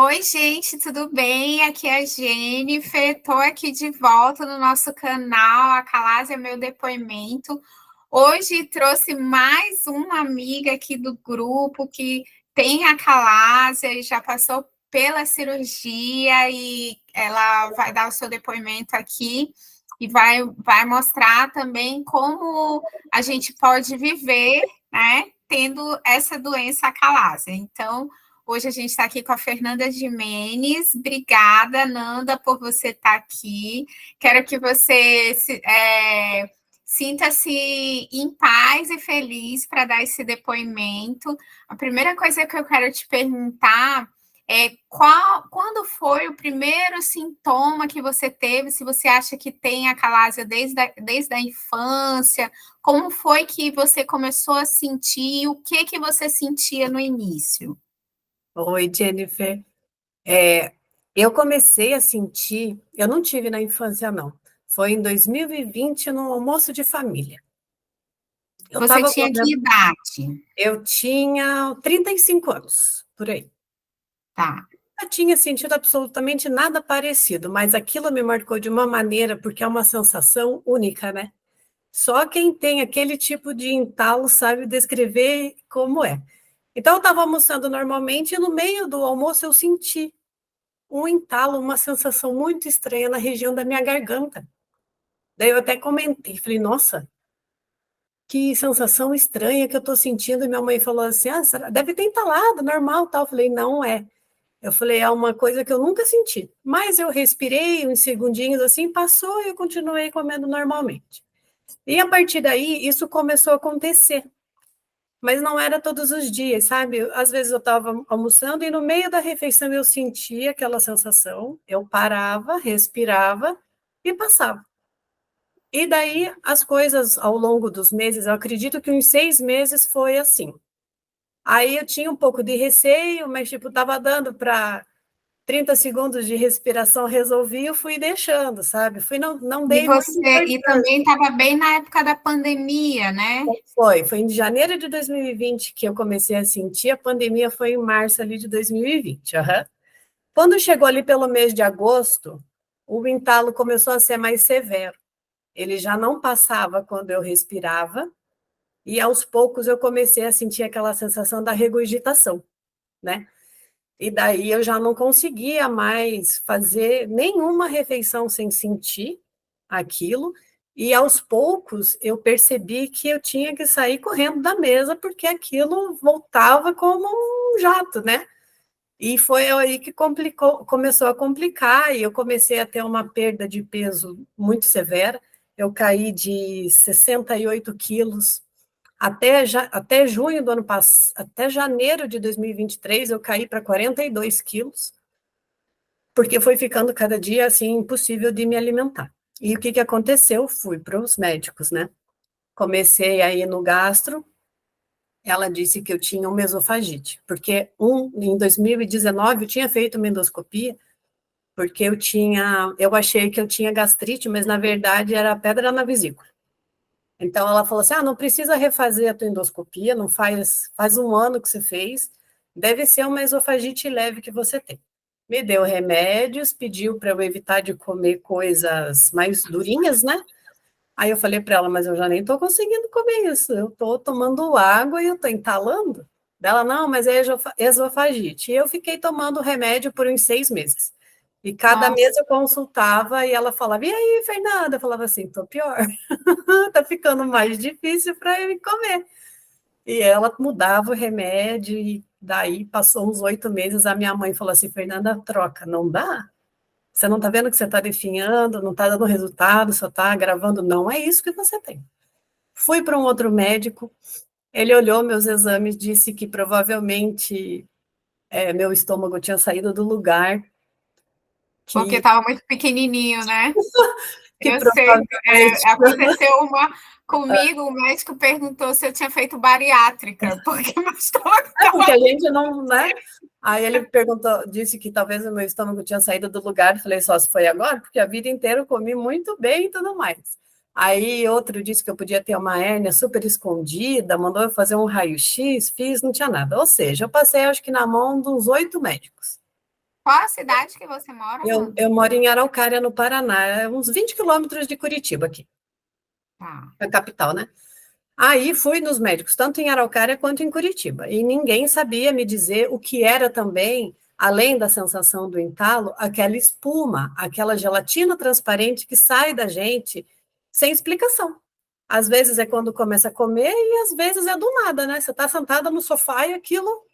Oi, gente, tudo bem? Aqui é a Jennifer. Estou aqui de volta no nosso canal, a Calásia Meu Depoimento. Hoje trouxe mais uma amiga aqui do grupo que tem a calásia e já passou pela cirurgia e ela vai dar o seu depoimento aqui e vai mostrar também como a gente pode viver, né, tendo essa doença a calásia. Então, hoje a gente está aqui com a Fernanda Gimenez. Obrigada, Nanda, por você estar aqui. Quero que você sinta-se em paz e feliz para dar esse depoimento. A primeira coisa que eu quero te perguntar é quando foi o primeiro sintoma que você teve, se você acha que tem a calásia desde a infância, como foi que você começou a sentir, o que você sentia no início? Oi, Jennifer. Eu comecei a sentir, eu não tive na infância, não. Foi em 2020, no almoço de família. Eu Você estava tinha que comendo, idade? eu tinha 35 anos, por aí. Tá. Eu tinha sentido absolutamente nada parecido, mas aquilo me marcou de uma maneira, porque é uma sensação única, né? Só quem tem aquele tipo de entalo sabe descrever como é. Então, eu estava almoçando normalmente e no meio do almoço eu senti um entalo, uma sensação muito estranha na região da minha garganta. Daí eu até comentei, falei, nossa, que sensação estranha que eu estou sentindo. E minha mãe falou assim, deve ter entalado, normal, tal. Eu falei, não é. Eu falei, é uma coisa que eu nunca senti. Mas eu respirei uns segundinhos assim, passou e eu continuei comendo normalmente. E a partir daí, isso começou a acontecer. Mas não era todos os dias, sabe? Às vezes eu estava almoçando e no meio da refeição eu sentia aquela sensação, eu parava, respirava e passava. E daí as coisas ao longo dos meses, eu acredito que uns 6 meses foi assim. Aí eu tinha um pouco de receio, mas tipo, estava dando para 30 segundos de respiração, resolvi, eu fui deixando, sabe? Não E dei muita você e importância. também estava bem na época da pandemia, né? Foi em janeiro de 2020 que eu comecei a sentir, a pandemia foi em março ali de 2020. Aham. Quando chegou ali pelo mês de agosto, o entalo começou a ser mais severo. Ele já não passava quando eu respirava, e aos poucos eu comecei a sentir aquela sensação da regurgitação, né? E daí eu já não conseguia mais fazer nenhuma refeição sem sentir aquilo, e aos poucos eu percebi que eu tinha que sair correndo da mesa, porque aquilo voltava como um jato, né? E foi aí que começou a complicar, e eu comecei a ter uma perda de peso muito severa. Eu caí de 68 quilos até junho do ano passado, até janeiro de 2023, eu caí para 42 quilos, porque foi ficando cada dia assim impossível de me alimentar. E o que que aconteceu? Fui para os médicos, né? Comecei aí no gastro, ela disse que eu tinha uma esofagite, porque em 2019 eu tinha feito uma endoscopia, porque eu achei que eu tinha gastrite, mas na verdade era pedra na vesícula. Então ela falou assim: não precisa refazer a tua endoscopia, não faz um ano que você fez, deve ser uma esofagite leve que você tem. Me deu remédios, pediu para eu evitar de comer coisas mais durinhas, né? Aí eu falei para ela, mas eu já nem estou conseguindo comer isso, eu estou tomando água e eu estou entalando. Ela, não, mas é esofagite. E eu fiquei tomando remédio por uns 6 meses. E cada mês Nossa, eu consultava e ela falava, e aí, Fernanda? Eu falava assim, tô pior. Tá ficando mais difícil para eu comer. E ela mudava o remédio, e daí passou uns 8 meses, a minha mãe falou assim, Fernanda, troca, não dá? Você não está vendo que você está definhando, não está dando resultado, só está agravando? Não é isso que você tem. Fui para um outro médico, ele olhou meus exames, disse que provavelmente meu estômago tinha saído do lugar, porque que, estava muito pequenininho, né? que Eu sei, provavelmente aconteceu uma comigo, o médico perguntou se eu tinha feito bariátrica, porque meu estômago porque estava... a gente não, né? Aí ele perguntou, disse que talvez o meu estômago tinha saído do lugar. Eu falei, só se foi agora, porque a vida inteira eu comi muito bem e tudo mais. Aí outro disse que eu podia ter uma hérnia super escondida, mandou eu fazer um raio-x, fiz, não tinha nada. Ou seja, eu passei, acho que na mão dos 8 médicos. Qual a cidade que você mora, Eu, Amanda? eu moro em Araucária, no Paraná, é uns 20 quilômetros de Curitiba aqui, Tá. a capital, né? Aí fui nos médicos, tanto em Araucária quanto em Curitiba, e ninguém sabia me dizer o que era também, além da sensação do entalo, aquela espuma, aquela gelatina transparente que sai da gente sem explicação. Às vezes é quando começa a comer e às vezes é do nada, né? Você está sentada no sofá e aquilo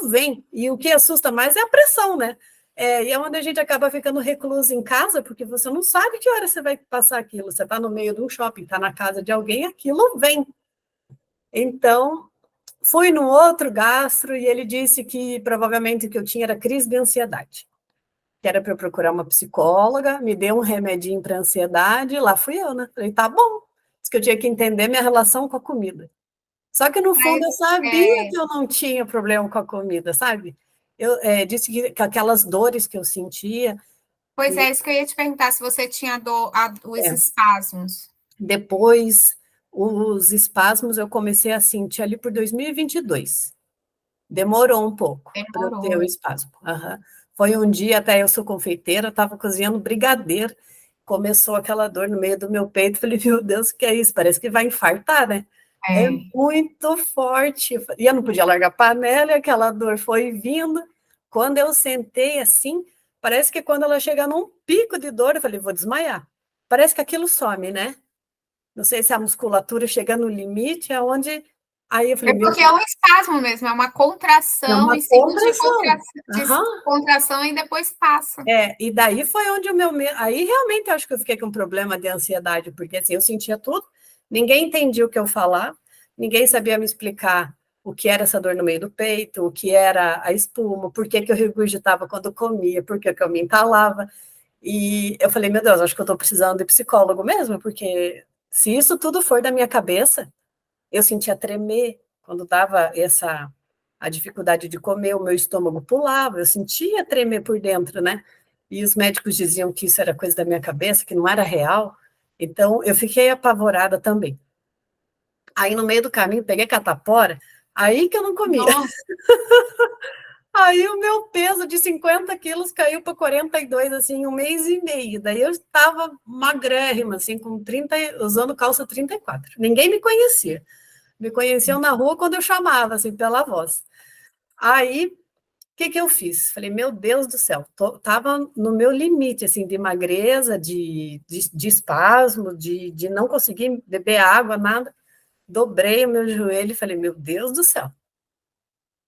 vem. E o que assusta mais é a pressão, né? E é onde a gente acaba ficando recluso em casa, porque você não sabe que hora você vai passar aquilo. Você está no meio de um shopping, está na casa de alguém, aquilo vem. Então, fui no outro gastro e ele disse que provavelmente o que eu tinha era crise de ansiedade. Que era para eu procurar uma psicóloga, me deu um remedinho para ansiedade, lá fui eu, né? Falei, tá bom. Disse que eu tinha que entender minha relação com a comida. Só que no fundo eu Mas, sabia que eu não tinha problema com a comida, sabe? Eu disse que aquelas dores que eu sentia, pois que é, isso que eu ia te perguntar, se você tinha os é, espasmos. depois os espasmos eu comecei a sentir ali por 2022. Demorou um pouco para eu ter Demorou. o espasmo. Aham. Foi um dia, até eu sou confeiteira, estava cozinhando brigadeiro, começou aquela dor no meio do meu peito, falei, meu Deus, o que é isso? Parece que vai infartar, né? É É. muito forte. E eu não podia largar a panela, e aquela dor foi vindo. Quando eu sentei assim, parece que quando ela chega num pico de dor, eu falei, vou desmaiar. Parece que aquilo some, né? Não sei se a musculatura chega no limite, é onde. Aí eu É falei, meu porque é um espasmo mesmo, é uma é contração uma em cima contração. de Aham. contração e depois passa. E daí foi onde o meu medo. Aí realmente eu acho que eu fiquei com um problema de ansiedade, porque assim, eu sentia tudo, ninguém entendia o que eu falava, ninguém sabia me explicar o que era essa dor no meio do peito, o que era a espuma, por que, que eu regurgitava quando comia, por que, que eu me entalava. E eu falei, meu Deus, acho que eu estou precisando de psicólogo mesmo, porque se isso tudo for da minha cabeça, eu sentia tremer quando dava essa a dificuldade de comer, o meu estômago pulava, eu sentia tremer por dentro, né? E os médicos diziam que isso era coisa da minha cabeça, que não era real. Então eu fiquei apavorada também. Aí no meio do caminho peguei catapora, aí que eu não comia. Nossa, Aí o meu peso de 50 quilos caiu para 42, assim, em um mês e meio. Daí eu estava magrérrima, assim, com 30, usando calça 34. Ninguém me conhecia. Me conheciam na rua quando eu chamava, assim, pela voz. Aí, o que que eu fiz? Falei, meu Deus do céu, tava no meu limite, assim, de magreza, de espasmo, de não conseguir beber água, nada. Dobrei o meu joelho e falei, meu Deus do céu.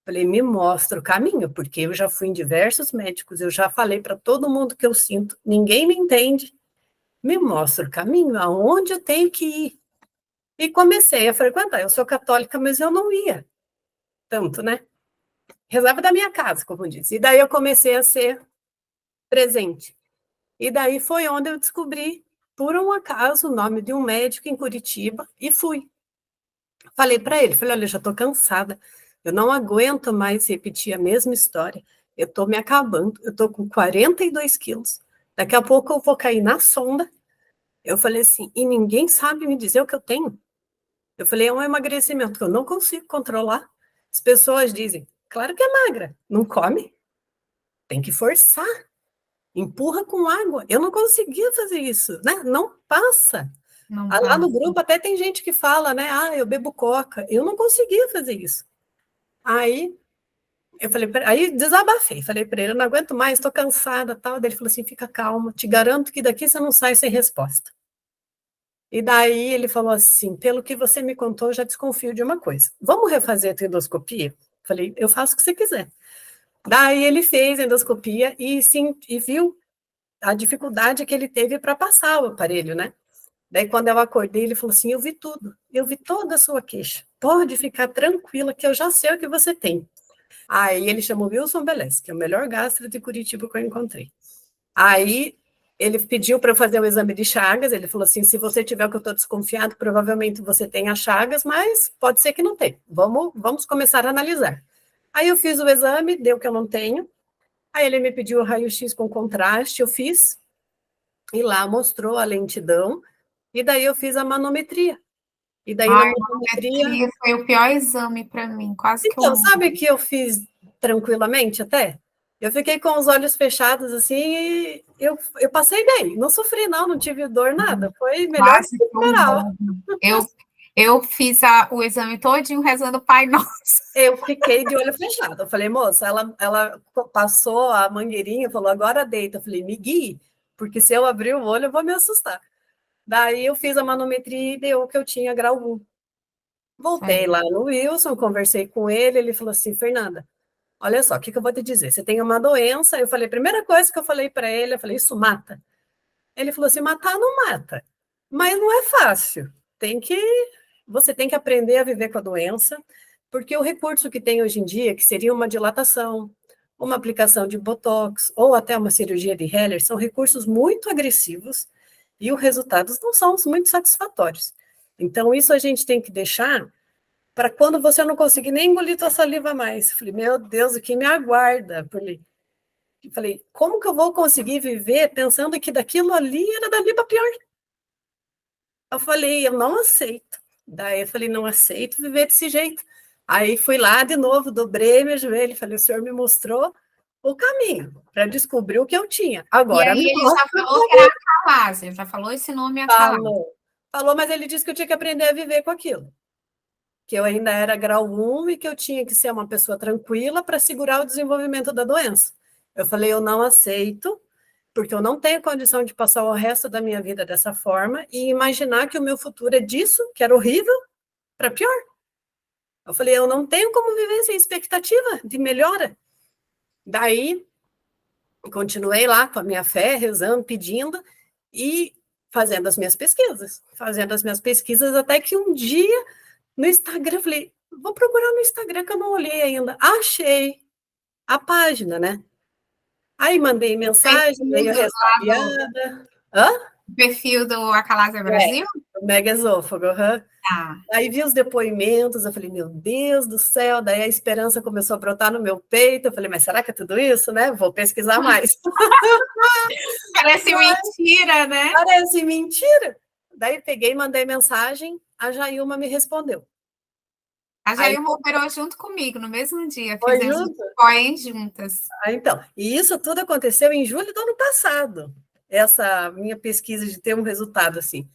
Falei, me mostra o caminho, porque eu já fui em diversos médicos, eu já falei para todo mundo que eu sinto, ninguém me entende. Me mostra o caminho, aonde eu tenho que ir. E comecei a frequentar. Eu sou católica, mas eu não ia tanto, né? Rezava da minha casa, como disse. E daí eu comecei a ser presente. E daí foi onde eu descobri, por um acaso, o nome de um médico em Curitiba e fui. Falei para ele, falei, olha, eu já estou cansada, eu não aguento mais repetir a mesma história, eu estou me acabando, eu estou com 42 quilos, daqui a pouco eu vou cair na sonda. Eu falei assim, e ninguém sabe me dizer o que eu tenho. Eu falei, é um emagrecimento que eu não consigo controlar. As pessoas dizem, claro que é magra, não come, tem que forçar, empurra com água. Eu não conseguia fazer isso, né? Não passa. não Lá no passa. grupo até tem gente que fala, né? Ah, eu bebo coca. Eu não conseguia fazer isso. Aí eu falei, aí desabafei, falei para ele, eu não aguento mais, estou cansada, tal. Daí ele falou assim, fica calma, te garanto que daqui você não sai sem resposta. E daí ele falou assim, pelo que você me contou, eu já desconfio de uma coisa. Vamos refazer a tua endoscopia? Falei, eu faço o que você quiser. Daí ele fez a endoscopia e, sim, e viu a dificuldade que ele teve para passar o aparelho, né? Daí, quando eu acordei, ele falou assim: eu vi tudo, eu vi toda a sua queixa. Pode ficar tranquila, que eu já sei o que você tem. Aí ele chamou Wilson Belez, que é o melhor gastro de Curitiba que eu encontrei. Aí ele pediu para eu fazer o exame de chagas. Ele falou assim: se você tiver o que eu estou desconfiado, provavelmente você tenha chagas, mas pode ser que não tenha. Vamos começar a analisar. Aí eu fiz o exame, deu que eu não tenho. Aí ele me pediu o raio-x com contraste, eu fiz, e lá mostrou a lentidão, e daí eu fiz a manometria. E daí na Ai, manometria. manometria foi o pior exame para mim, quase que eu Então, morro. sabe que eu fiz tranquilamente até? Eu fiquei com os olhos fechados, assim, e eu passei bem. Não sofri, não tive dor, nada. Foi melhor do Nossa, que que esperava. eu, eu fiz o exame todinho rezando o Pai Nosso. Eu fiquei de olho fechado. Eu falei, moça, ela passou a mangueirinha, falou, agora deita. Eu falei, me guie, porque se eu abrir o olho, eu vou me assustar. Daí eu fiz a manometria e deu que eu tinha grau 1. Voltei lá no Wilson, conversei com ele falou assim, Fernanda, olha só, o que eu vou te dizer? Você tem uma doença. Eu falei, primeira coisa que eu falei para ele, eu falei, isso mata? Ele falou assim, matar não mata, mas não é fácil. Você tem que aprender a viver com a doença, porque o recurso que tem hoje em dia, que seria uma dilatação, uma aplicação de botox ou até uma cirurgia de Heller, são recursos muito agressivos e os resultados não são muito satisfatórios. Então, isso a gente tem que deixar para quando você não conseguir nem engolir tua saliva mais. Eu falei, meu Deus, o que me aguarda? Falei, como que eu vou conseguir viver pensando que daquilo ali era dali para pior? Eu falei, eu não aceito. Daí eu falei, não aceito viver desse jeito. Aí fui lá de novo, dobrei meu joelho, falei, o senhor me mostrou o caminho para descobrir o que eu tinha. E Agora aí me ele já mostra o falou que era acalásia, já falou esse nome acalásia. falou. Falou, mas ele disse que eu tinha que aprender a viver com aquilo. Que eu ainda era grau 1 e que eu tinha que ser uma pessoa tranquila para segurar o desenvolvimento da doença. Eu falei, eu não aceito, porque eu não tenho condição de passar o resto da minha vida dessa forma e imaginar que o meu futuro é disso, que era horrível, para pior. Eu falei, eu não tenho como viver sem expectativa de melhora. Daí, continuei lá com a minha fé, rezando, pedindo e fazendo as minhas pesquisas, até que um dia no Instagram, eu falei, vou procurar no Instagram que eu não olhei ainda. Achei a página, né? Aí mandei mensagem, meio ressabiada. Hã? O perfil do Acalásia É, Brasil? o mega esôfago. Uhum. Tá. Aí vi os depoimentos, eu falei, meu Deus do céu, daí a esperança começou a brotar no meu peito, eu falei, mas será que é tudo isso, né? Vou pesquisar mais. Parece mentira, né? Parece mentira. Daí peguei e mandei mensagem, a Jailma me respondeu. A Aí Jailma operou junto comigo no mesmo dia, foi fizemos junto. os COEM juntas. Então, e isso tudo aconteceu em julho do ano passado, essa minha pesquisa de ter um resultado assim.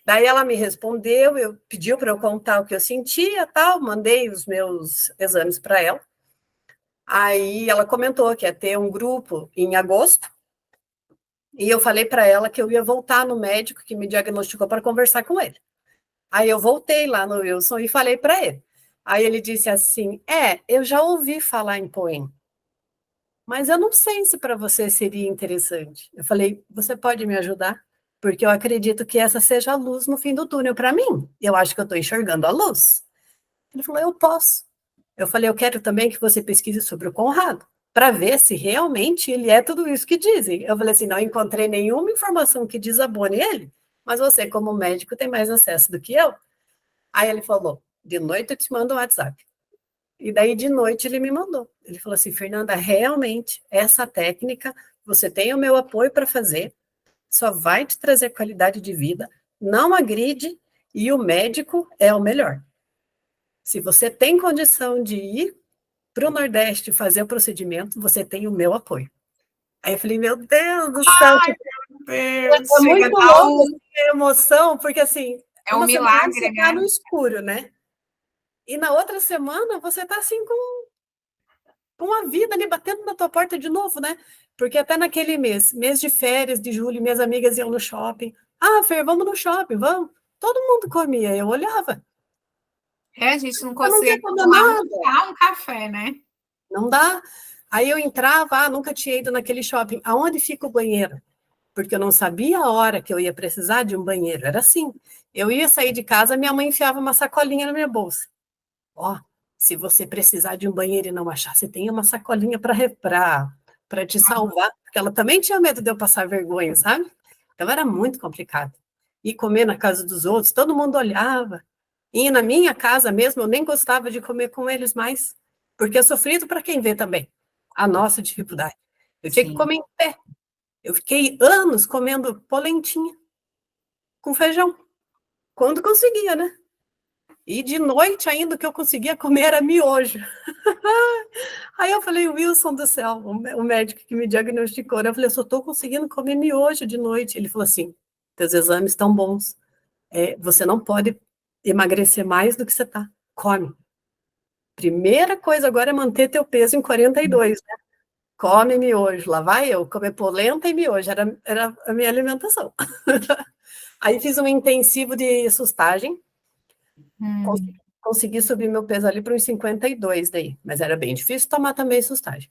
Daí ela me respondeu, pediu para eu contar o que eu sentia, tal, mandei os meus exames para ela. Aí ela comentou que ia ter um grupo em agosto, e eu falei para ela que eu ia voltar no médico que me diagnosticou para conversar com ele. Aí eu voltei lá no Wilson e falei para ele. Aí ele disse assim: eu já ouvi falar em POEM, mas eu não sei se para você seria interessante. Eu falei: você pode me ajudar? Porque eu acredito que essa seja a luz no fim do túnel para mim. Eu acho que eu estou enxergando a luz. Ele falou: eu posso. Eu falei: eu quero também que você pesquise sobre o Conrado, para ver se realmente ele é tudo isso que dizem. Eu falei assim: não encontrei nenhuma informação que desabone ele, mas você, como médico, tem mais acesso do que eu. Aí ele falou: de noite eu te mando um WhatsApp. E daí de noite ele me mandou. Ele falou assim: Fernanda, realmente essa técnica você tem o meu apoio para fazer, só vai te trazer qualidade de vida, não agride e o médico é o melhor. Se você tem condição de ir para o Nordeste fazer o procedimento, você tem o meu apoio. Aí eu falei: meu Deus do céu, Ai, meu Deus, é chega a muito dar louco assim, a emoção, porque assim, é um uma semana você milagre, está né? no escuro, né? E na outra semana você está assim com a vida ali batendo na tua porta de novo, né? Porque até naquele mês de férias de julho, minhas amigas iam no shopping. Ah, Fer, vamos no shopping, vamos. Todo mundo comia, eu olhava. A gente não Eu não quero consegue comer tomar nada, um café, né? não dá. Aí eu entrava, nunca tinha ido naquele shopping. Aonde fica o banheiro? Porque eu não sabia a hora que eu ia precisar de um banheiro. Era assim. Eu ia sair de casa, minha mãe enfiava uma sacolinha na minha bolsa. Ó, se você precisar de um banheiro e não achar, você tem uma sacolinha para te salvar, porque ela também tinha medo de eu passar vergonha, sabe? Então era muito complicado. E comer na casa dos outros, todo mundo olhava. E na minha casa mesmo, eu nem gostava de comer com eles mais, porque é sofrido para quem vê também a nossa dificuldade. Eu tinha que Sim. comer em pé. Eu fiquei anos comendo polentinha com feijão, quando conseguia, né? E de noite ainda o que eu conseguia comer era miojo. Aí eu falei, Wilson do céu, o médico que me diagnosticou, né? Eu falei, eu só estou conseguindo comer miojo de noite. Ele falou assim, teus exames estão bons, você não pode emagrecer mais do que você está, come. Primeira coisa agora é manter teu peso em 42, né? Come miojo, lá vai eu, comer polenta e miojo, era a minha alimentação. Aí fiz um intensivo de sustagem, consegui subir meu peso ali para uns 52 daí, mas era bem difícil tomar também sustagem.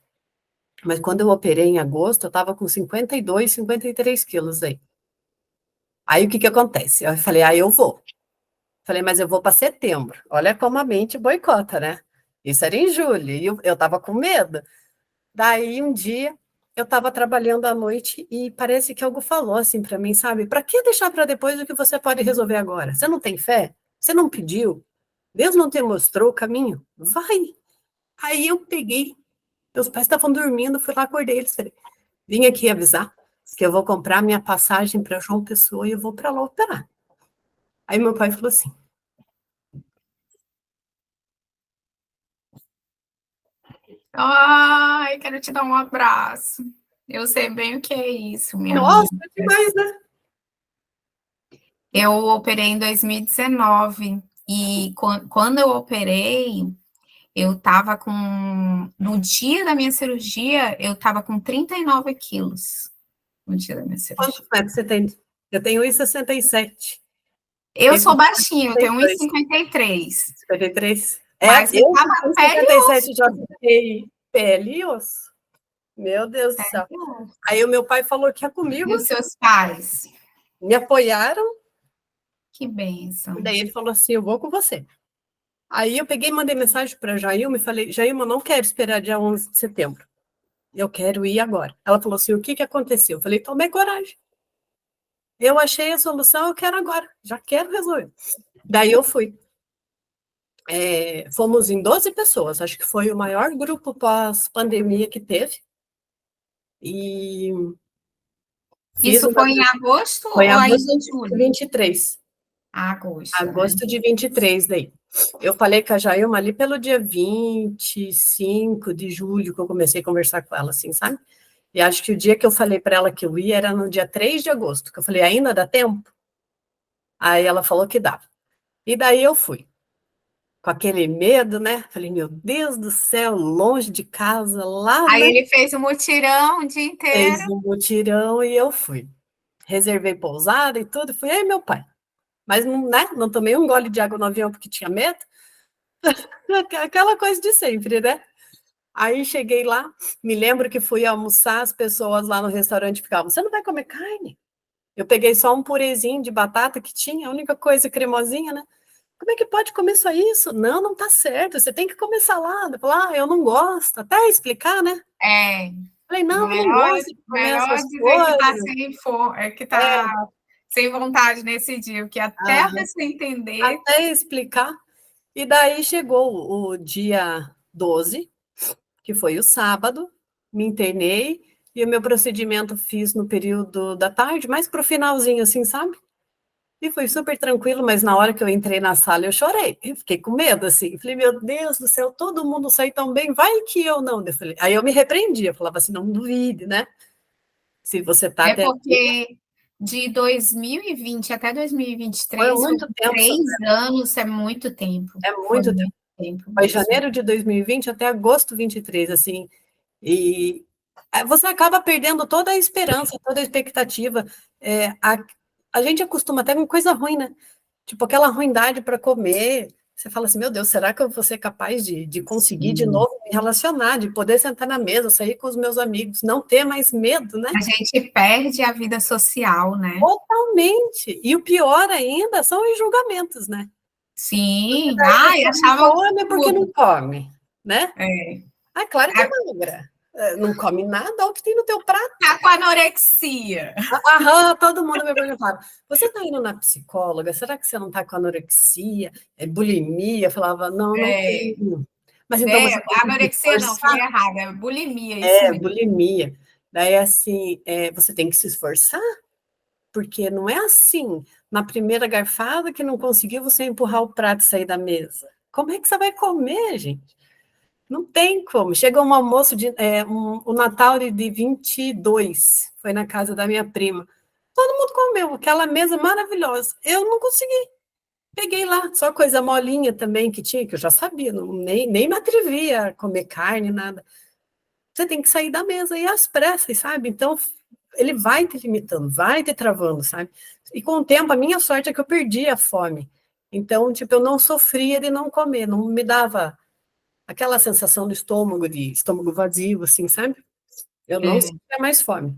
Mas quando eu operei em agosto, eu estava com 52, 53 quilos aí. Aí o que que acontece? Eu falei, eu vou. Falei, mas eu vou para setembro. Olha como a mente boicota, né? Isso era em julho, e eu estava com medo. Daí um dia eu estava trabalhando à noite e parece que algo falou assim para mim, sabe? Para que deixar para depois o que você pode resolver agora? Você não tem fé? Você não pediu? Deus não te mostrou o caminho? Vai! Aí eu peguei, meus pais estavam dormindo, fui lá, acordei eles, falei, vim aqui avisar que eu vou comprar minha passagem para João Pessoa e eu vou para lá operar. Aí meu pai falou assim, Ai, quero te dar um abraço. Eu sei bem o que é isso, minha nossa, amiga. é demais, né? Eu operei em 2019 e quando eu operei, eu estava com. No dia da minha cirurgia, eu estava com 39 quilos. No dia da minha cirurgia. Quantos metros você tem? Eu tenho 1,67. Eu Fiquei com sou baixinha, eu tenho 52, 1,53. 53. Mas você Eu tá com na pele e 57 osso. já fiquei pele e osso. Meu Deus do céu. Aí o meu pai falou que ia E comigo, os seus pais? me apoiaram, Que e bênção. daí ele falou assim, eu vou com você. Aí eu peguei e mandei mensagem para a Jailma e falei, Jailma, eu não quero esperar dia 11 de setembro. Eu quero ir agora. Ela falou assim, o que que aconteceu? Eu falei, tomei coragem. Eu achei a solução, eu quero agora. Já quero resolver. Daí eu fui. Fomos em 12 pessoas, acho que foi o maior grupo pós-pandemia que teve. E fiz Isso uma. foi em agosto Foi em ou ainda agosto em de julho? 23. Agosto, né? Agosto de 23 daí. Eu falei com a Jailma ali pelo dia 25 de julho que eu comecei a conversar com ela, assim, sabe? E acho que o dia que eu falei para ela que eu ia era no dia 3 de agosto, que eu falei, ainda dá tempo? Aí ela falou que dava. E daí eu fui, com aquele medo, né? Falei, meu Deus do céu, longe de casa, lá, Aí né? ele fez o mutirão o dia inteiro. Fez um mutirão e eu fui. Reservei pousada e tudo, fui aí meu pai. Mas não, né? Não tomei um gole de água no avião porque tinha medo. Aquela coisa de sempre, né? Aí cheguei lá, me lembro que fui almoçar, as pessoas lá no restaurante ficavam, você não vai comer carne? Eu peguei só um purezinho de batata que tinha, a única coisa cremosinha, né? Como é que pode comer só isso? Não, não tá certo, você tem que comer salada. Falar, eu não gosto, até explicar, né? É, Falei, não, eu não melhor, gosto de comer melhor essas dizer que está coisas. sem que tá sem vontade nesse dia, porque até a Aham. pessoa entender. Até explicar. E daí chegou o dia 12, que foi o sábado, me internei e o meu procedimento fiz no período da tarde, mais para o finalzinho, assim, sabe? E foi super tranquilo, mas na hora que eu entrei na sala eu chorei, eu fiquei com medo, assim. Falei, meu Deus do céu, todo mundo sai tão bem, vai que eu não. Aí eu me repreendi, eu falava assim, não duvide, né? Se você tá É até aqui, porque de 2020 até foi 2023 muito foram tempo, 3 anos, é muito tempo. é Foi muito tempo. muito tempo Foi mesmo. janeiro de 2020 até agosto 23, assim. E você acaba perdendo toda a esperança, toda a expectativa. É, a gente acostuma até com coisa ruim, né? Tipo, aquela ruindade para comer. Você fala assim, meu Deus, será que eu vou ser capaz de conseguir de Sim. novo me relacionar, de poder sentar na mesa, sair com os meus amigos, não ter mais medo, né? A gente perde a vida social, né? Totalmente. E o pior ainda são os julgamentos, né? Porque Sim. daí Ai, você não achava come porque tudo. não come, né? É. Ah, claro que é magra. Não come nada, olha o que tem no teu prato. Tá com anorexia. Aham, todo mundo me perguntava, você está indo na psicóloga? Será que você não está com anorexia? Bulimia? Eu falava, não, não É, tenho. Mas então você tem que se anorexia não, esforçar. falei errado, é bulimia, isso mesmo. Bulimia. Daí, assim, você tem que se esforçar, porque não é assim, na primeira garfada que não conseguiu você empurrar o prato e sair da mesa. Como é que você vai comer, gente? Não tem como. Chegou um almoço o Natal de 22, foi na casa da minha prima. Todo mundo comeu, aquela mesa maravilhosa. Eu não consegui. Peguei lá, só coisa molinha também que tinha, que eu já sabia, nem me atrevia a comer carne, nada. Você tem que sair da mesa e às pressas, sabe? Então, ele vai te limitando, vai te travando, sabe? E com o tempo, a minha sorte é que eu perdi a fome. Então, tipo, eu não sofria de não comer, não me dava aquela sensação no estômago, de estômago vazio, assim, sabe? Eu não É. sentia mais fome.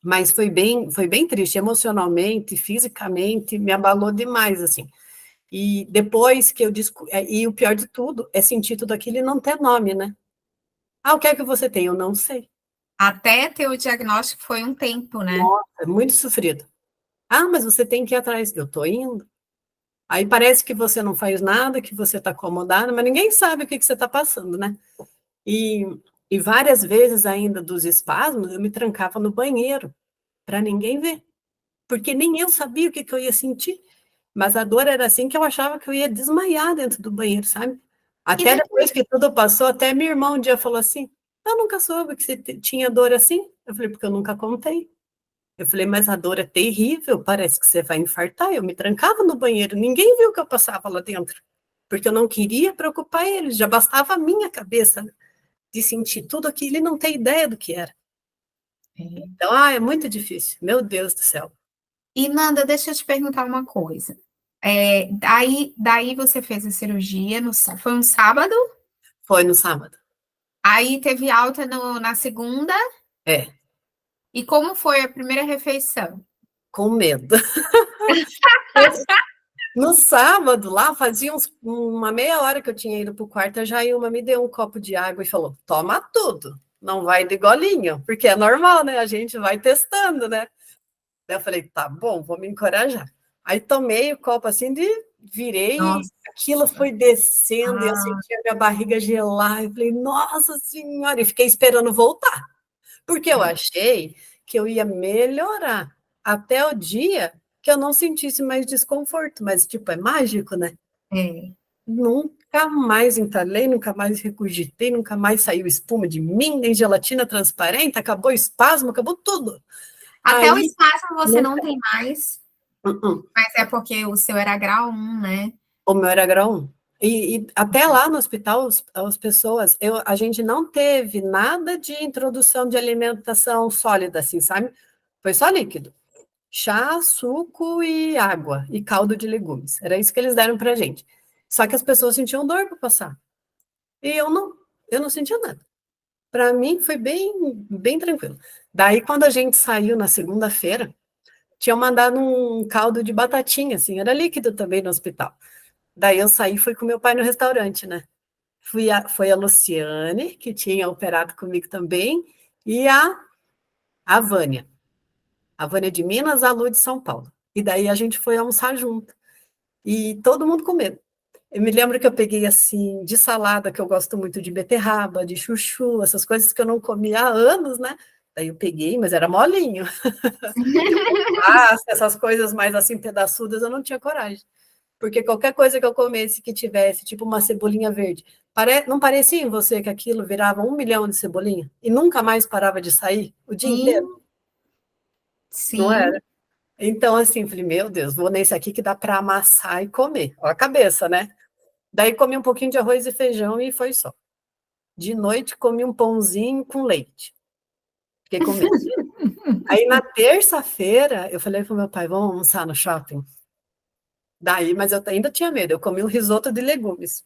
Mas foi bem triste, emocionalmente, fisicamente, me abalou demais, assim. E depois que eu e o pior de tudo é sentir tudo aquilo e não ter nome, né? Ah, o que é que você tem? Eu não sei. Até ter o diagnóstico foi um tempo, né? Nossa, é muito sofrido. Ah, mas você tem que ir atrás. Eu tô indo. Aí parece que você não faz nada, que você está acomodado, mas ninguém sabe o que você está passando, né? E, e várias vezes ainda dos espasmos, eu me trancava no banheiro para ninguém ver, porque nem eu sabia o que eu ia sentir. Mas a dor era assim que eu achava que eu ia desmaiar dentro do banheiro, sabe? E Até depois, depois que tudo passou, até meu irmão um dia falou assim: eu nunca soube que você tinha dor assim. Eu falei, porque eu nunca contei. Eu falei, mas a dor é terrível, parece que você vai infartar. Eu me trancava no banheiro, ninguém viu o que eu passava lá dentro, porque eu não queria preocupar eles, já bastava a minha cabeça de sentir tudo aquilo e não ter ideia do que era. Então, é muito difícil, meu Deus do céu. e Nanda, deixa eu te perguntar uma coisa. Daí você fez a cirurgia, foi um sábado, Foi no sábado. aí teve alta na segunda, É, e como foi a primeira refeição? com medo. No sábado, lá, fazia uma meia hora que eu tinha ido para o quarto, a Jailma me deu um copo de água e falou: toma tudo, não vai de golinho, porque é normal, né? A gente vai testando, né? Daí eu falei: tá bom, vou me encorajar. Aí tomei o copo assim, virei, Nossa, aquilo foi descendo, e eu ah, sentia minha barriga gelar. Eu falei: nossa senhora, e fiquei esperando voltar, porque eu achei que eu ia melhorar até o dia que eu não sentisse mais desconforto, mas tipo, é mágico, né? é. Nunca mais entalei, nunca mais regurgitei, nunca mais saiu espuma de mim, nem gelatina transparente, acabou o espasmo, acabou tudo. Até o Aí, espaço você não nunca. tem mais, Uh-uh. mas é porque o seu era grau 1, né? O meu era grau 1. E até lá no hospital, as pessoas, a gente não teve nada de introdução de alimentação sólida, assim, sabe? Foi só líquido. Chá, suco e água, e caldo de legumes. Era isso que eles deram pra gente. Só que as pessoas sentiam dor para passar. E eu não sentia nada. Para mim foi bem tranquilo. Daí, quando a gente saiu na segunda-feira, tinham mandado um caldo de batatinha, assim, era líquido também no hospital. Daí eu saí e fui com meu pai no restaurante, né? Foi a Luciane, que tinha operado comigo também, e a Vânia. A Vânia de Minas, a Lu de São Paulo. E daí a gente foi almoçar junto. E todo mundo com medo. Eu me lembro que eu peguei assim, de salada, que eu gosto muito de beterraba, de chuchu, essas coisas que eu não comia há anos, né? Daí eu peguei, mas era molinho. Essas coisas mais assim, pedaçudas, eu não tinha coragem. Porque qualquer coisa que eu comesse que tivesse, tipo uma cebolinha verde, não parecia em você que aquilo virava 1 milhão de cebolinha e nunca mais parava de sair o dia inteiro? Sim, Não sim. era? Então, assim, falei, meu Deus, vou nesse aqui que dá para amassar e comer. Ó a cabeça, né? Daí comi um pouquinho de arroz e feijão e foi só. De noite comi um pãozinho com leite. Fiquei com medo. Aí na terça-feira eu falei para o meu pai, vamos almoçar no shopping. Daí, mas eu ainda tinha medo. Eu comi um risoto de legumes.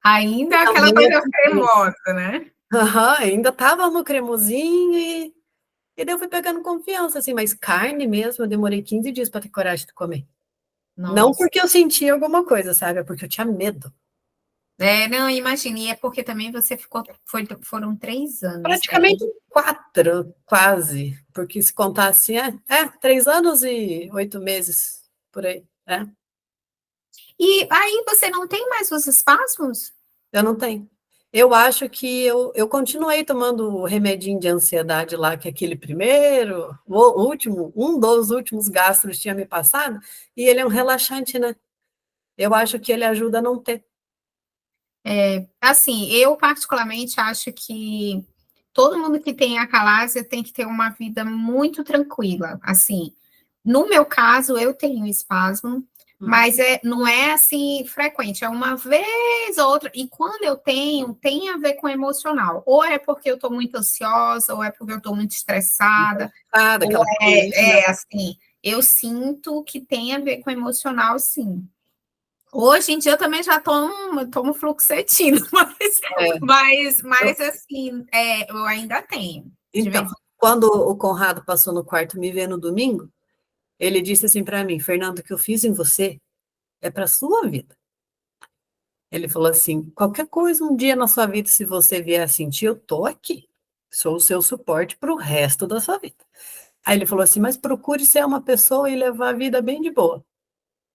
Ainda A aquela minha coisa cabeça. cremosa, né? Aham, ainda tava no cremosinho e daí eu fui pegando confiança, assim, mas carne mesmo, eu demorei 15 dias para ter coragem de comer. Não Nossa. porque eu sentia alguma coisa, sabe? É porque eu tinha medo. Não, imagine, e é porque também você foram 3 anos. Praticamente 4, quase. Porque se contar assim, 3 anos e 8 meses, por aí, E aí você não tem mais os espasmos? Eu não tenho. Eu acho que eu continuei tomando o remedinho de ansiedade lá, que aquele primeiro, o último, um dos últimos gastros tinha me passado, e ele é um relaxante, né? Eu acho que ele ajuda a não ter. Assim, eu particularmente acho que todo mundo que tem acalásia tem que ter uma vida muito tranquila. Assim, no meu caso, eu tenho espasmo, Uhum. mas não é assim frequente, é uma vez ou outra. E quando eu tenho, tem a ver com emocional. Ou é porque eu estou muito ansiosa, ou é porque eu estou muito estressada, Ah, ou daquela corrente, né? assim, eu sinto que tem a ver com emocional, sim. Hoje em dia eu também já tomo fluoxetina, É, mas assim, eu ainda tenho, de então, vez em quando o Conrado passou no quarto me ver no domingo, ele disse assim para mim, Fernando, o que eu fiz em você é para sua vida. Ele falou assim, qualquer coisa um dia na sua vida, se você vier a sentir, eu tô aqui. Sou o seu suporte para o resto da sua vida. Aí ele falou assim, mas procure ser uma pessoa e levar a vida bem de boa,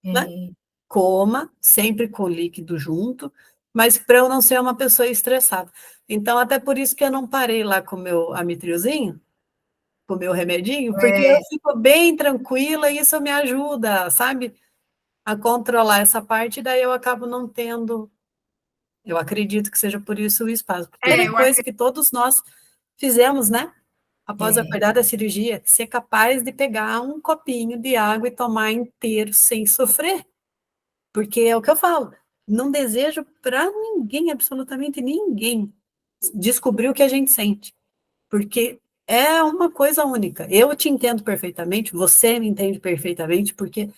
né? quando. Coma, sempre com líquido junto, mas para eu não ser uma pessoa estressada. Então, até por isso que eu não parei lá com o meu amitriozinho, com o meu remedinho, porque eu fico bem tranquila e isso me ajuda, sabe, a controlar essa parte, e daí eu acabo não tendo. Eu acredito que seja por isso o espaço. Primeira Eu coisa acredito. que todos nós fizemos, né? Após É, acordar da cirurgia, ser capaz de pegar um copinho de água e tomar inteiro sem sofrer. Porque é o que eu falo, não desejo para ninguém, absolutamente ninguém, descobrir o que a gente sente. Porque é uma coisa única. Eu te entendo perfeitamente, você me entende perfeitamente, porque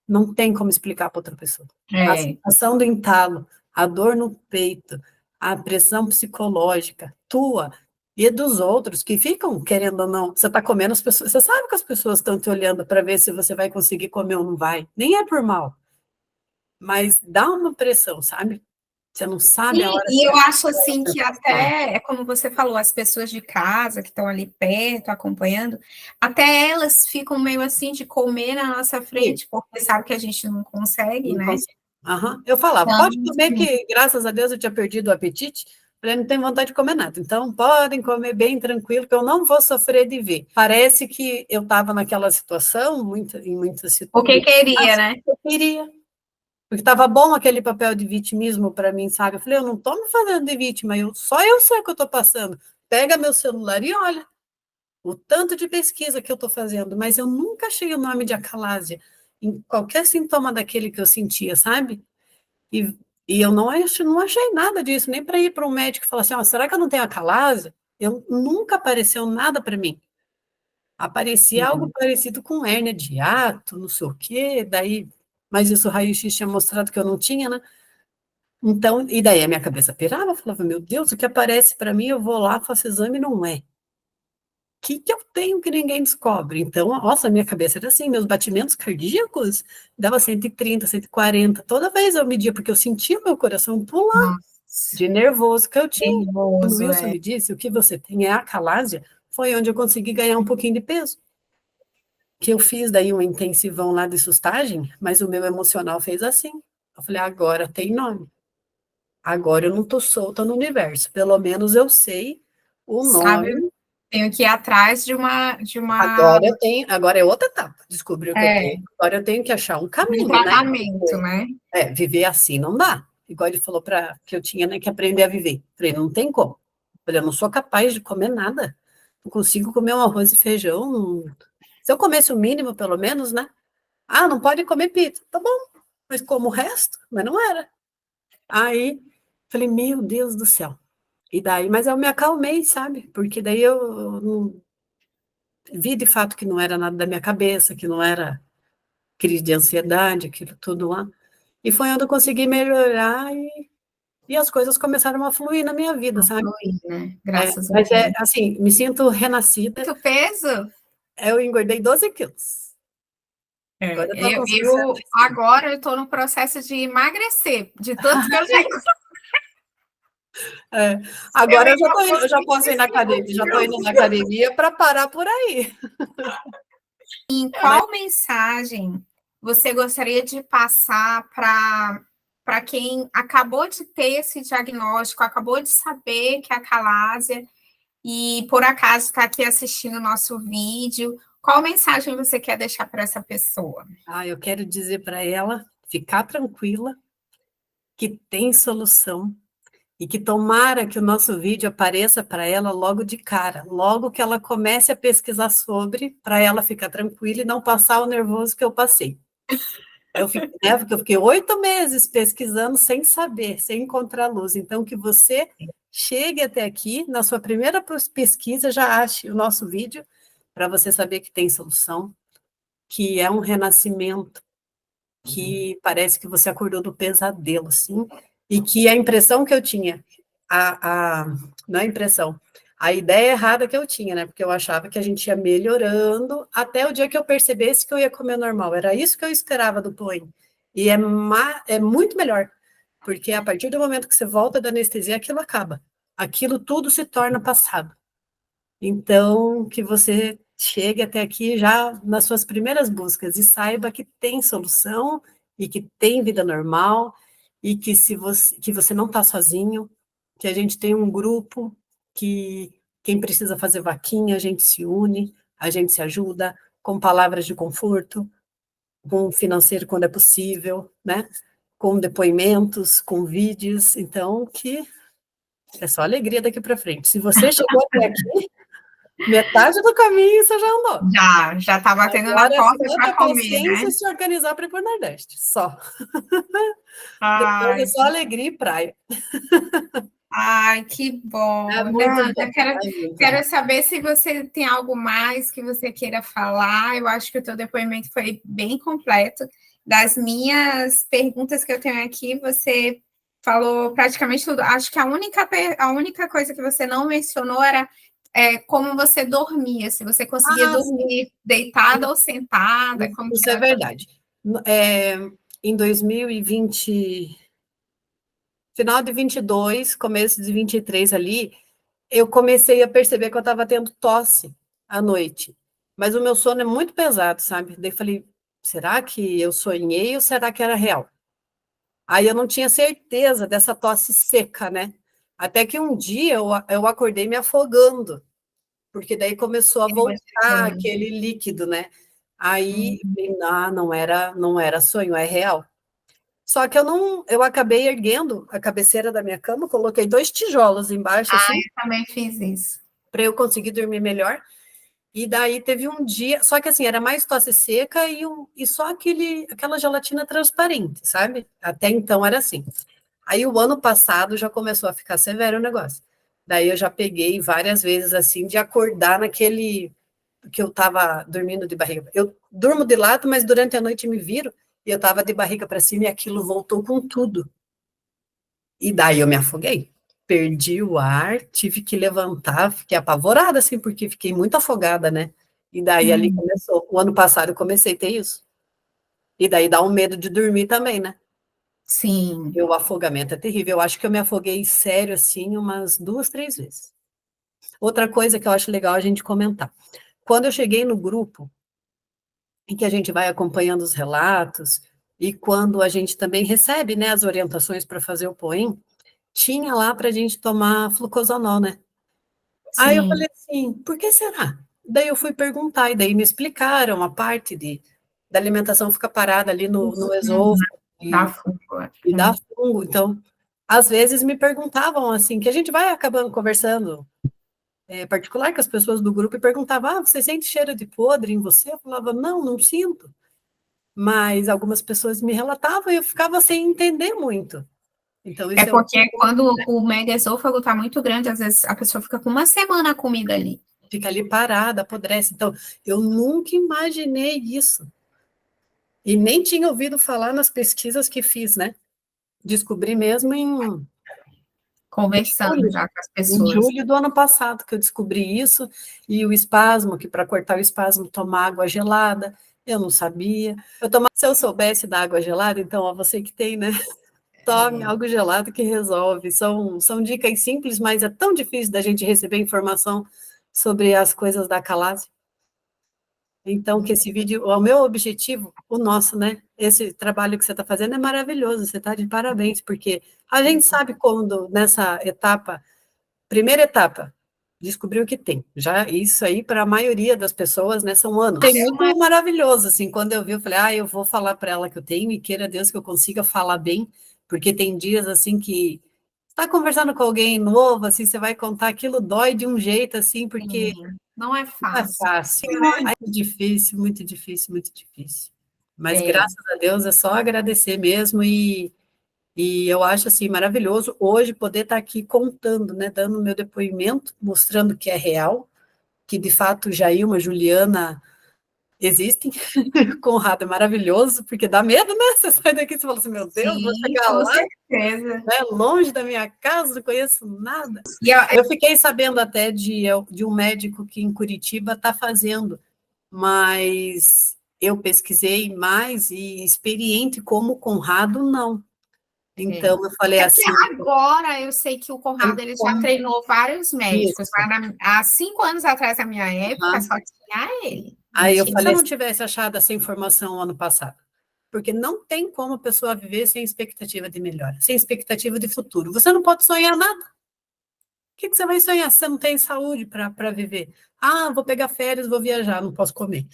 não tem como explicar para outra pessoa. A é. sensação do entalo, a dor no peito, a pressão psicológica, tua e dos outros que ficam querendo ou não. Você está comendo as pessoas, você sabe que as pessoas estão te olhando para ver se você vai conseguir comer ou não vai. Nem é por mal, mas dá uma pressão, sabe? Você não sabe a Sim, hora e eu certa acho assim da que pessoa. até, é como você falou, as pessoas de casa que estão ali perto, acompanhando, até elas ficam meio assim de comer na nossa E frente, porque sabe que a gente não consegue, não né? consigo. Aham. Eu falava, Então, pode comer assim, que, graças a Deus, eu tinha perdido o apetite. Falei, não tenho vontade de comer nada. Então, podem comer bem tranquilo, que eu não vou sofrer de ver. Parece que eu estava naquela situação, em muitas porque situações, queria, né? eu queria. Porque estava bom aquele papel de vitimismo para mim, sabe? Eu falei, eu não estou me fazendo de vítima, só eu sei o que eu estou passando. Pega meu celular e olha o tanto de pesquisa que eu estou fazendo, mas eu nunca achei o nome de acalásia em qualquer sintoma daquele que eu sentia, sabe? E, e eu não achei nada disso, nem para ir para um médico e falar assim, oh, será que eu não tenho acalásia? Eu nunca apareceu nada para mim. Aparecia algo parecido com hérnia de hiato, não sei o quê, daí, mas isso o raio-x tinha mostrado que eu não tinha, né? Então, e daí a minha cabeça pirava, eu falava, meu Deus, o que aparece para mim, eu vou lá, faço exame e não é. Que eu tenho que ninguém descobre? Então, nossa, minha cabeça era assim, meus batimentos cardíacos dava 130, 140, toda vez eu media, porque eu sentia o meu coração pular Nossa, de nervoso que eu tinha. Quando o nervoso, Wilson me disse, o que você tem é acalásia, foi onde eu consegui ganhar um pouquinho de peso. Que eu fiz daí um intensivão lá de sustagem, mas o meu emocional fez assim. Eu falei, agora tem nome. Agora eu não estou solta no universo. Pelo menos eu sei o sabe? nome. Tenho que ir atrás de uma, Agora é outra etapa. Descobriu que eu tenho. é, Agora eu tenho que achar um de um caminho, né? tratamento, né? Viver assim não dá. Igual ele falou para que eu tinha, né, que aprender a viver. Falei, não tem como. Falei, eu não sou capaz de comer nada. Não consigo comer um arroz e feijão. Se eu comesse o mínimo, pelo menos, né? Ah, não pode comer pizza. Tá bom, mas como o resto, mas não era. Aí, falei, meu Deus do céu. E daí, mas eu me acalmei, sabe? Porque daí eu não, vi de fato que não era nada da minha cabeça, que não era crise de ansiedade, aquilo tudo lá. E foi onde eu consegui melhorar e as coisas começaram a fluir na minha vida, sabe? Fluir, né? Graças a Mas é Deus. assim, me sinto renascida. Muito peso? Eu engordei 12 quilos. Agora eu tô com 60. Eu agora eu estou no processo de emagrecer, de tanto que eu já, É, eu agora ainda eu já consegui posso ir na academia, já estou indo na segurar. academia para parar por aí. Em Mas qual mensagem você gostaria de passar para para quem acabou de ter esse diagnóstico, acabou de saber que é acalásia e por acaso está aqui assistindo o nosso vídeo, qual mensagem você quer deixar para essa pessoa? Eu quero dizer para ela ficar tranquila, que tem solução, e que tomara que o nosso vídeo apareça para ela logo de cara, logo que ela comece a pesquisar sobre, para ela ficar tranquila e não passar o nervoso que eu passei. Porque eu fiquei 8 meses pesquisando sem saber, sem encontrar luz. Então, que você chegue até aqui, na sua primeira pesquisa, já ache o nosso vídeo, para você saber que tem solução, que é um renascimento, que parece que você acordou do pesadelo, assim, e que a impressão que eu tinha, não é a impressão, a ideia errada que eu tinha, né, porque eu achava que a gente ia melhorando até o dia que eu percebesse que eu ia comer normal, era isso que eu esperava do Poem, e é muito melhor, porque a partir do momento que você volta da anestesia, aquilo acaba, aquilo tudo se torna passado. Então, que você chegue até aqui já nas suas primeiras buscas e saiba que tem solução e que tem vida normal e que que você não está sozinho, que a gente tem um grupo que quem precisa fazer vaquinha, a gente se une, a gente se ajuda com palavras de conforto, com financeiro quando é possível, né? Com depoimentos, com vídeos, então que é só alegria daqui para frente. Se você chegou até aqui, metade do caminho você já andou. Já está batendo na Agora, se porta não para ter comer, né? paciência, se organizar para ir para o Nordeste, só. Depois é Ai, só alegria e praia. ai, que bom. É muito Nanda, bom. É muito bom. quero saber se você tem algo mais que você queira falar. Eu acho que o teu depoimento foi bem completo. Das minhas perguntas que eu tenho aqui, você falou praticamente tudo. Acho que a única coisa que você não mencionou era como você dormia, se você conseguia Sim. dormir deitada ou sentada, como que Isso é era? verdade. É, em 2020, final de 22, começo de 23 ali, eu comecei a perceber que eu estava tendo tosse à noite. Mas o meu sono é muito pesado, sabe? Daí falei, será que eu sonhei ou será que era real? Aí eu não tinha certeza dessa tosse seca, né? Até que um dia eu acordei me afogando, porque daí começou a voltar aquele líquido, né? Aí, não era sonho, é real. Só que eu acabei erguendo a cabeceira da minha cama, coloquei 2 tijolos embaixo, assim, Eu também fiz isso. para eu conseguir dormir melhor. E daí teve um dia, só que assim, era mais tosse seca e só aquela gelatina transparente, sabe? Até então era assim. Aí o ano passado já começou a ficar severo o negócio. Daí eu já peguei várias vezes assim de acordar naquele que eu estava dormindo de barriga. Eu durmo de lado, mas durante a noite me viro e eu estava de barriga para cima e aquilo voltou com tudo. E daí eu me afoguei. Perdi o ar, tive que levantar, fiquei apavorada assim porque fiquei muito afogada, né? E daí ali começou. O ano passado eu comecei a ter isso. E daí dá um medo de dormir também, né? Sim. E o afogamento é terrível. Eu acho que eu me afoguei sério, assim, umas 2, 3 vezes. Outra coisa que eu acho legal a gente comentar. Quando eu cheguei no grupo, em que a gente vai acompanhando os relatos, e quando a gente também recebe, né, as orientações para fazer o POEM, tinha lá para a gente tomar flucosanol, né? Aí eu Sim. falei assim, por que será? Daí eu fui perguntar, e daí me explicaram a parte da alimentação fica parada ali no esôfago, Da fuga. e dá fungo. Então, às vezes me perguntavam assim, que a gente vai acabando conversando particular com as pessoas do grupo e perguntava, você sente cheiro de podre em você? Eu falava, não, não sinto. Mas algumas pessoas me relatavam e eu ficava sem entender muito. Então, É isso é um... porque quando o megaesôfago está muito grande, às vezes a pessoa fica com uma semana a comida ali. Fica ali parada, apodrece. Então, eu nunca imaginei isso. E nem tinha ouvido falar nas pesquisas que fiz, né? Descobri mesmo Conversando já com as em pessoas. julho do ano passado que eu descobri isso, e o espasmo, que para cortar o espasmo tomar água gelada, eu não sabia. Se eu soubesse da água gelada, então, ó, você que tem, né? Tome algo gelado que resolve. São dicas simples, mas é tão difícil da gente receber informação sobre as coisas da Calásia. Então, que esse vídeo, o meu objetivo, o nosso, né? Esse trabalho que você está fazendo é maravilhoso, você está de parabéns, porque a gente sabe quando, nessa etapa, primeira etapa, descobriu o que tem. Já isso aí, para a maioria das pessoas, né, são anos. Tem muito maravilhoso, assim, quando eu vi, eu falei, eu vou falar para ela que eu tenho, e queira Deus que eu consiga falar bem, porque tem dias, assim, que está conversando com alguém novo, assim, você vai contar aquilo, dói de um jeito, assim, porque não é não é fácil. fácil, né? É difícil, muito difícil, muito difícil. Mas graças a Deus é só agradecer mesmo e eu acho assim maravilhoso hoje poder estar aqui contando, né, dando o meu depoimento, mostrando que é real, que de fato Jailma, Juliana existem. Conrado é maravilhoso, porque dá medo, né? Você sai daqui e fala assim, meu Deus, vou Sim, chegar com lá, certeza. né, longe da minha casa, não conheço nada. E Eu fiquei sabendo até de um médico que em Curitiba está fazendo, mas eu pesquisei mais e experiente como o Conrado, não. Então, eu falei é porque assim... agora eu sei que o Conrado ele já treinou vários médicos, Isso. mas há 5 anos atrás, na minha época, só tinha ele. Aí eu falei, se eu não tivesse achado essa informação ano passado, porque não tem como a pessoa viver sem expectativa de melhora, sem expectativa de futuro. Você não pode sonhar nada. O que você vai sonhar se você não tem saúde para viver? Vou pegar férias, vou viajar, não posso comer.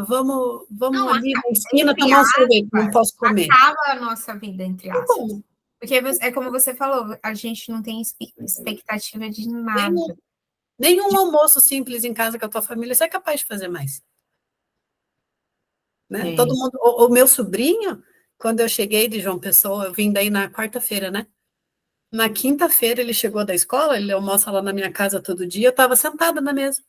Vamos Não, ali na esquina entre tomar um sorvete, não aspas, posso comer. acaba a nossa vida, entre Tá aspas. bom. Porque é como você falou, a gente não tem expectativa de nada. Nenhum almoço simples em casa com a tua família, você é capaz de fazer mais. Né? Todo mundo, o meu sobrinho, quando eu cheguei de João Pessoa, eu vim daí na quarta-feira, né? Na quinta-feira ele chegou da escola, ele almoça lá na minha casa todo dia, eu estava sentada na mesa,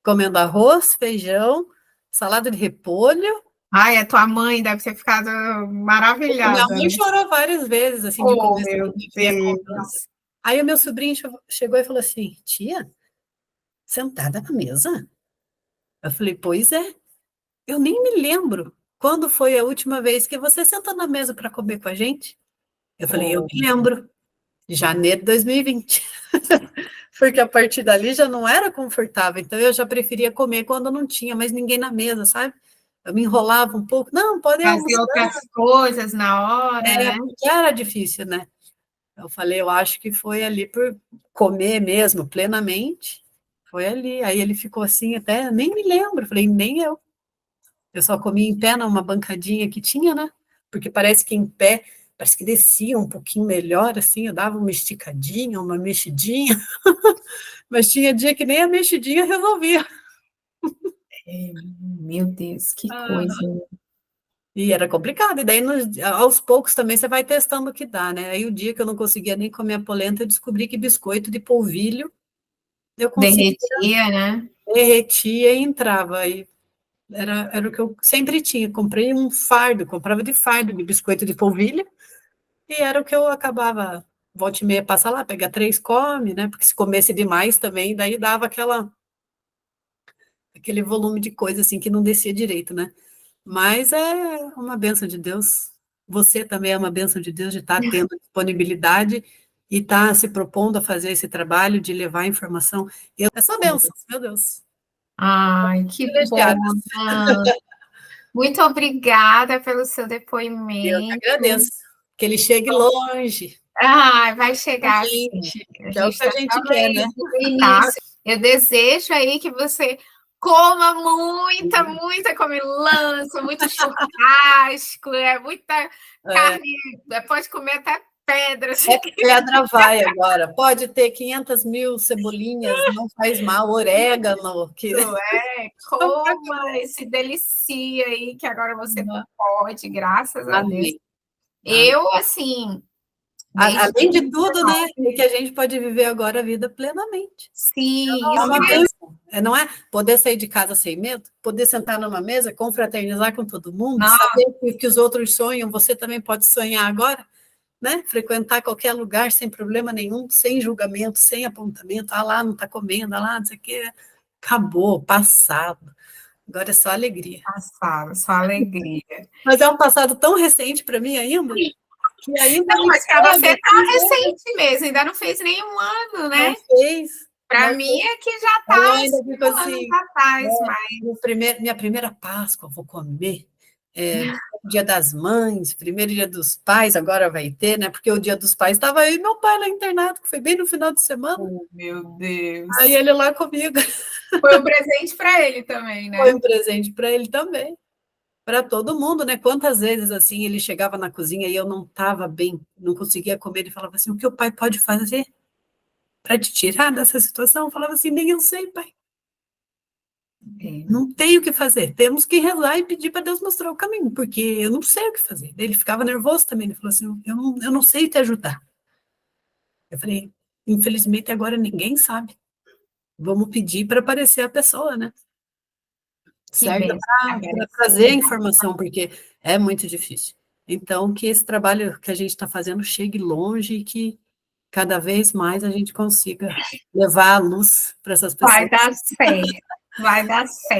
comendo arroz, feijão, salada de repolho. Ai, a tua mãe deve ter ficado Minha maravilhada, mãe né? chorou várias vezes, assim, de Oh, comer meu ver a comida. Deus. Aí o meu sobrinho chegou e falou assim, tia, sentada na mesa? Eu falei, pois é, eu nem me lembro quando foi a última vez que você sentou na mesa para comer com a gente. Eu falei, eu Oh, me lembro, janeiro de 2020. Porque a partir dali já não era confortável, então eu já preferia comer quando não tinha mais ninguém na mesa, sabe? Eu me enrolava um pouco, não, pode fazer almoçar. outras coisas na hora, né? Porque era difícil, né? Eu falei, eu acho que foi ali por comer mesmo, plenamente, foi ali. Aí ele ficou assim, até nem me lembro, eu falei, nem eu. Eu só comia em pé numa bancadinha que tinha, né? Porque parece que em pé, parece que descia um pouquinho melhor, assim, eu dava uma esticadinha, uma mexidinha, mas tinha dia que nem a mexidinha resolvia. Meu Deus, que coisa. E era complicado, e daí aos poucos também você vai testando o que dá, né? Aí o dia que eu não conseguia nem comer a polenta, eu descobri que biscoito de polvilho eu conseguia, Derretia, né? derretia e entrava. Aí era o que eu sempre tinha. Comprei um fardo, comprava de fardo de biscoito de polvilho, e era o que eu acabava, volta e meia, passa lá, pega 3, come, né? Porque se comesse demais também, daí dava aquele volume de coisa assim que não descia direito, né? Mas é uma bênção de Deus. Você também é uma bênção de Deus de estar tendo disponibilidade e estar se propondo a fazer esse trabalho de levar a informação. É só bênção, meu Deus. Ai, que bom, Privilegiada. Ana. Muito obrigada pelo seu Eu que depoimento. agradeço. Que ele chegue longe. Ah, vai A chegar sim. gente, A que é o gente que a está gente só quer, né? no início. Eu desejo aí que você coma muita, muita comilança, muito churrasco, muita É, carne, pode comer até pedra. é pedra vai agora. Pode ter 500 mil cebolinhas, não faz mal, orégano. Que... Coma esse delicia aí, que agora você pode, graças a Deus. Amém. Eu, assim, desde Além de tudo, né, que a gente pode viver agora a vida plenamente. Sim, É isso uma mesmo. bênção, não é? Poder sair de casa sem medo, poder sentar numa mesa, confraternizar com todo mundo, Não, saber que os outros sonham, você também pode sonhar agora, né? Frequentar qualquer lugar sem problema nenhum, sem julgamento, sem apontamento. Lá não está comendo, lá não sei o quê. Acabou, passado. Agora é só alegria. passado, só alegria. Mas é um passado tão recente para mim ainda, que ainda Não, me mas para você pega, tá recente mesmo, ainda não fez nenhum ano, não né? fez. Para mim é que já Aí eu está uns ainda fico 5 anos assim, atrás, mas minha primeira Páscoa, vou comer. Dia das Mães, primeiro Dia dos Pais, agora vai ter, né? Porque o Dia dos Pais estava eu e meu pai lá internado, que foi bem no final de semana. oh, meu Aí Deus. ele lá comigo. Foi um presente para ele também, Foi né? um presente para ele também, para todo mundo, né? Quantas vezes assim ele chegava na cozinha e eu não estava bem, não conseguia comer, ele falava assim: o que o pai pode fazer para te tirar dessa situação? Eu falava assim: nem eu sei, pai. É. Não tem o que fazer. Temos que rezar e pedir para Deus mostrar o caminho, porque eu não sei o que fazer. Ele ficava nervoso também. Ele falou assim: eu não sei te ajudar. Eu falei: infelizmente agora ninguém sabe. Vamos pedir para aparecer a pessoa, né? Que Certa benção. para trazer a informação, porque é muito difícil. Então, que esse trabalho que a gente está fazendo chegue longe e que cada vez mais a gente consiga levar a luz para essas Vai pessoas. dar certo. Vai dar certo.